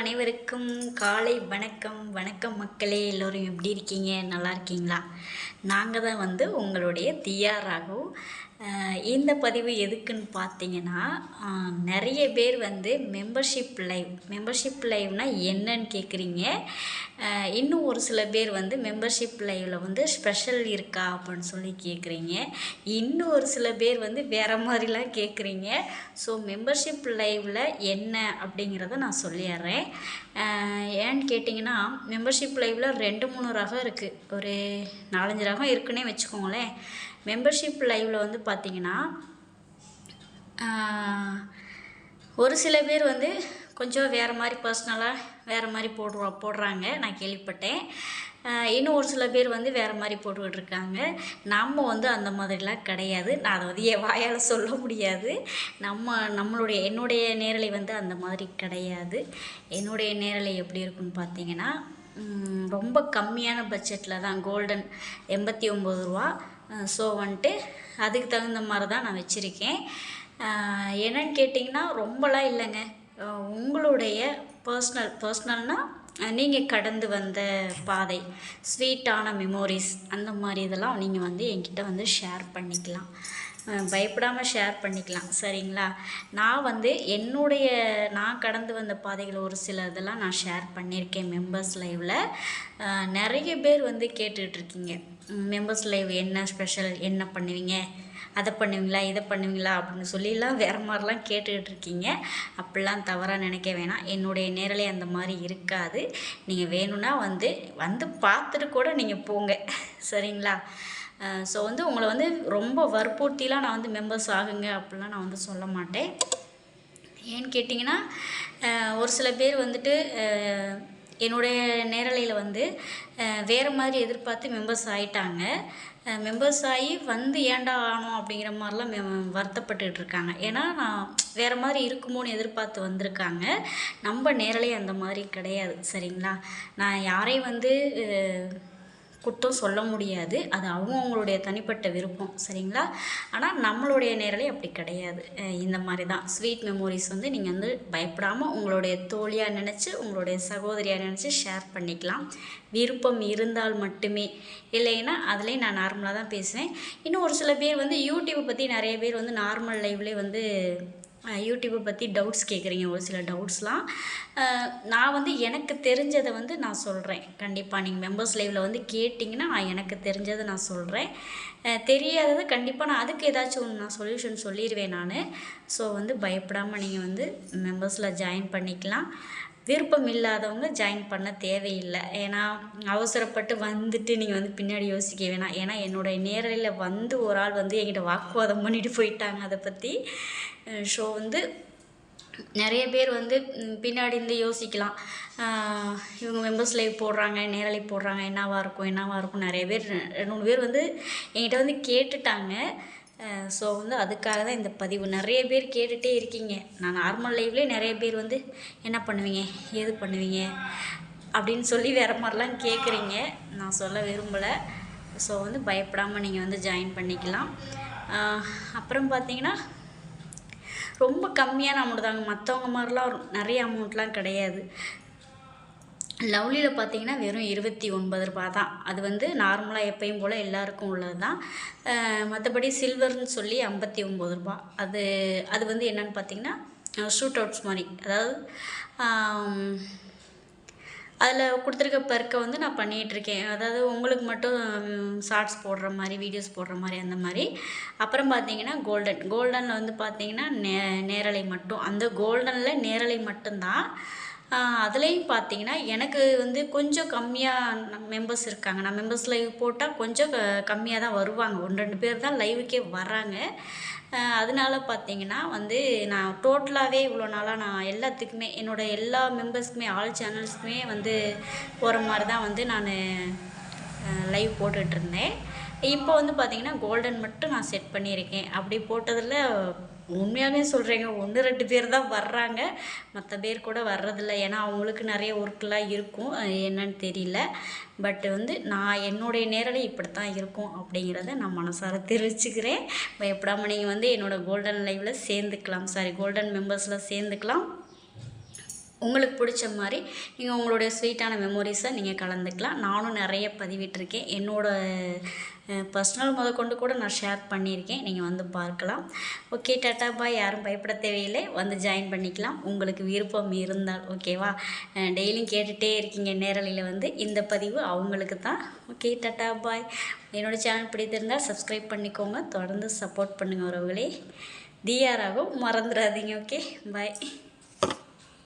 அனைவருக்கும் காலை வணக்கம். வணக்கம் மக்களே, எல்லோரும் எப்படி இருக்கீங்க? நல்லா இருக்கீங்களா? நாங்கள் தான் உங்களுடைய தியா ராகு. இந்த பதிவு எதுக்குன்னு பார்த்தீங்கன்னா, நிறைய பேர் மெம்பர்ஷிப் லைவ்னால் என்னன்னு கேட்குறீங்க. இன்னும் ஒரு சில பேர் மெம்பர்ஷிப் லைவில் ஸ்பெஷல் இருக்கா அப்படின்னு சொல்லி கேட்குறீங்க. இன்னும் ஒரு சில பேர் வேறு மாதிரிலாம் கேட்குறீங்க. ஸோ மெம்பர்ஷிப் லைவில் என்ன அப்படிங்கிறத நான் சொல்லிடுறேன். ஏன்னு கேட்டிங்கன்னா, மெம்பர்ஷிப் லைவில் 2-3 ரகம் இருக்குது. ஒரு 4-5 ரகம் இருக்குன்னே வச்சுக்கோங்களேன். மெம்பர்ஷிப் லைவில் பார்த்திங்கன்னா, ஒரு சில பேர் கொஞ்சம் வேறு மாதிரி பர்சனலாக வேறு மாதிரி போடுறாங்க, நான் கேள்விப்பட்டேன். இன்னும் ஒரு சில பேர் வேறு மாதிரி போட்டுக்கிட்டுருக்காங்க. நம்ம அந்த மாதிரிலாம் கிடையாது. நான் அதை என் வாயால் சொல்ல முடியாது. என்னுடைய நேரலை அந்த மாதிரி கிடையாது. என்னுடைய நேரலை எப்படி இருக்குன்னு பார்த்தீங்கன்னா, ரொம்ப கம்மியான பட்ஜெட்டில் தான். கோல்டன் 89 ரூபா. ஸோ அதுக்கு தகுந்த மாதிரி தான் நான் வச்சுருக்கேன். என்னன்னு கேட்டிங்கன்னா, ரொம்பலாம் இல்லைங்க. உங்களுடைய பர்ஸ்னல்னால் நீங்கள் கடந்து வந்த பாதை, ஸ்வீட்டான மெமோரிஸ், அந்த மாதிரி இதெல்லாம் நீங்கள் என்கிட்ட ஷேர் பண்ணிக்கலாம். பயப்படாமல் ஷேர் பண்ணிக்கலாம், சரிங்களா? நான் கடந்து வந்த பாதைகள் ஒரு சில இதெல்லாம் நான் ஷேர் பண்ணியிருக்கேன் மெம்பர்ஸ் லைவில். நிறைய பேர் கேட்டுட்ருக்கீங்க, மெம்பர்ஸ் லைவ் என்ன ஸ்பெஷல், என்ன பண்ணுவீங்க, அதை பண்ணுவீங்களா, இதை பண்ணுவீங்களா அப்படின்னு சொல்லிலாம் வேறு மாதிரிலாம் கேட்டுக்கிட்டுருக்கீங்க. அப்படிலாம் தவறாக நினைக்க வேணாம். என்னுடைய நேரலே அந்த மாதிரி இருக்காது. நீங்கள் வேணும்னா பார்த்துட்டு கூட நீங்கள் போங்க, சரிங்களா? ஸோ உங்களை ரொம்ப வற்புறுத்திலாம் நான் மெம்பர்ஸ் ஆகுங்க அப்படிலாம் நான் சொல்ல மாட்டேன். ஏன்னு கேட்டிங்கன்னா, ஒரு சில பேர் என்னுடைய நேரலையில் வேறு மாதிரி எதிர்பார்த்து மெம்பர்ஸ் ஆகிட்டாங்க. மெம்பர்ஸ் ஆகி ஏன்டா ஆனோம் அப்படிங்கிற மாதிரிலாம் வருத்தப்பட்டுக்கிட்டு இருக்காங்க. ஏன்னா நான் வேறு மாதிரி இருக்குமோன்னு எதிர்பார்த்து வந்திருக்காங்க. நம்ம நேரலை அந்த மாதிரி கிடையாது, சரிங்களா? நான் யாரையும் குற்றம் சொல்ல முடியாது. அது அவங்களுடைய தனிப்பட்ட விருப்பம், சரிங்களா? ஆனால் நம்மளுடைய நேரலை அப்படி கிடையாது. இந்த மாதிரி தான் ஸ்வீட் மெமோரிஸ் நீங்கள் பயப்படாமல் உங்களுடைய தோழியாக நினச்சி, உங்களுடைய சகோதரியாக நினச்சி ஷேர் பண்ணிக்கலாம். விருப்பம் இருந்தால் மட்டுமே. இல்லைன்னா அதுலேயும் நான் நார்மலாக தான் பேசுவேன். இன்னும் ஒரு சில பேர் யூடியூப்பை பற்றி நிறைய பேர் நார்மல் லைவ்லேயே யூடியூப்பை பற்றி டவுட்ஸ் கேட்குறீங்க. ஒரு சில டவுட்ஸ்லாம் நான் எனக்கு தெரிஞ்சதை நான் சொல்கிறேன். கண்டிப்பாக நீங்கள் மெம்பர்ஸ் லைவில் கேட்டிங்கன்னா நான் எனக்கு தெரிஞ்சதை நான் சொல்கிறேன். தெரியாதது கண்டிப்பாக நான் அதுக்கு ஏதாச்சும் ஒன்று நான் சொல்யூஷன் சொல்லிடுவேன் நான். ஸோ பயப்படாமல் நீங்கள் மெம்பர்ஸில் ஜாயின் பண்ணிக்கலாம். விருப்பம் இல்லாதவங்க ஜாயின் பண்ண தேவையில்லை. ஏன்னா அவசரப்பட்டு நீங்கள் பின்னாடி யோசிக்க வேணாம். ஏன்னா என்னுடைய நேரலையில் ஒரு ஆள் என்கிட்ட வாக்குவாதம் பண்ணிட்டு போயிட்டாங்க அதை பற்றி. ஸோ நிறைய பேர் பின்னாடி இருந்து யோசிக்கலாம், இவங்க மெம்பர்ஸ் லைவ் போடுறாங்க, நேரலை போடுறாங்க, என்னவாக இருக்கும் நிறைய பேர் 2-3 பேர் என்கிட்ட கேட்டுட்டாங்க. ஸோ அதுக்காக தான் இந்த பதிவு. நிறைய பேர் கேட்டுகிட்டே இருக்கீங்க. நான் நார்மல் லைவ்லேயே நிறைய பேர் என்ன பண்ணுவீங்க, ஏது பண்ணுவீங்க அப்படின்னு சொல்லி வேறு மாதிரிலாம் கேட்குறீங்க. நான் சொல்ல விரும்பலை. ஸோ பயப்படாமல் நீங்கள் ஜாயின் பண்ணிக்கலாம். அப்புறம் பார்த்தீங்கன்னா, ரொம்ப கம்மியான அமௌண்ட் தாங்க. மற்றவங்க மாதிரிலாம் நிறைய அமௌண்ட்லாம் கிடையாது. லவ்லியில் பார்த்தீங்கன்னா வெறும் 29 ரூபா தான். அது நார்மலாக எப்பயும் போல் எல்லாருக்கும் உள்ளது தான். மற்றபடி சில்வர்னு சொல்லி 59 ரூபா. அது என்னென்னு பார்த்தீங்கன்னா, ஷூட் அவுட்ஸ் மாதிரி. அதாவது அதில் கொடுத்துருக்க பெருக்கை நான் பண்ணிகிட்ருக்கேன். அதாவது உங்களுக்கு மட்டும் ஷார்ட்ஸ் போடுற மாதிரி, வீடியோஸ் போடுற மாதிரி, அந்த மாதிரி. அப்புறம் பார்த்தீங்கன்னா கோல்டனில் பார்த்தீங்கன்னா நேரலை மட்டும். அந்த கோல்டனில் நேரலை மட்டும்தான். அதுலேயும் பார்த்தீங்கன்னா எனக்கு கொஞ்சம் கம்மியாக மெம்பர்ஸ் இருக்காங்க. நான் மெம்பர்ஸ் லைவ் போட்டால் கொஞ்சம் கம்மியாக தான் வருவாங்க. 1-2 பேர் தான் லைவுக்கே வராங்க. அதனால பார்த்தீங்கன்னா நான் டோட்டலாகவே இவ்வளோ நாளாக நான் எல்லாத்துக்குமே, என்னோடய எல்லா மெம்பர்ஸ்க்குமே, ஆல் சேனல்ஸ்க்குமே போகிற மாதிரி தான் நான் லைவ் போட்டுட்ருந்தேன். இப்போ பார்த்தீங்கன்னா கோல்டன் மட்டும் நான் செட் பண்ணியிருக்கேன். அப்படி போட்டதில் உண்மையாகவே சொல்கிறேங்க, 1-2 பேர் தான் வர்றாங்க. மற்ற பேர் கூட வர்றதில்ல. ஏன்னா அவங்களுக்கு நிறைய ஒர்க்கெலாம் இருக்கும், என்னன்னு தெரியல. பட் நான் என்னுடைய நேரலை இப்படி தான் இருக்கும் அப்படிங்கிறத நான் மனசார தெரிவிச்சுக்கிறேன். பயப்படாமல் நீங்கள் என்னோடய கோல்டன் லைவில் சேர்ந்துக்கலாம். கோல்டன் மெம்பர்ஸில் சேர்ந்துக்கலாம். உங்களுக்கு பிடிச்ச மாதிரி நீங்கள் உங்களுடைய ஸ்வீட்டான மெமோரிஸை நீங்கள் கலந்துக்கலாம். நானும் நிறைய பதிவிட்டிருக்கேன். என்னோடய பர்சனல் முதற்கொண்டு கூட நான் ஷேர் பண்ணியிருக்கேன். நீங்கள் வந்து பார்க்கலாம். ஓகே, டாட்டா பாய். யாரும் பயப்பட தேவையில்லை, வந்து ஜாயின் பண்ணிக்கலாம் உங்களுக்கு விருப்பம் இருந்தால். ஓகேவா? டெய்லியும் கேட்டுகிட்டே இருக்கீங்க நேரலையில் வந்து, இந்த பதிவு அவங்களுக்கு தான். ஓகே, டாட்டா பாய். என்னோடய சேனல் பிடித்திருந்தால் சப்ஸ்கிரைப் பண்ணிக்கோங்க. தொடர்ந்து சப்போர்ட் பண்ணுங்கள் உறவுகளே. டிஆராகவும் மறந்துடாதீங்க. ஓகே, பாய்.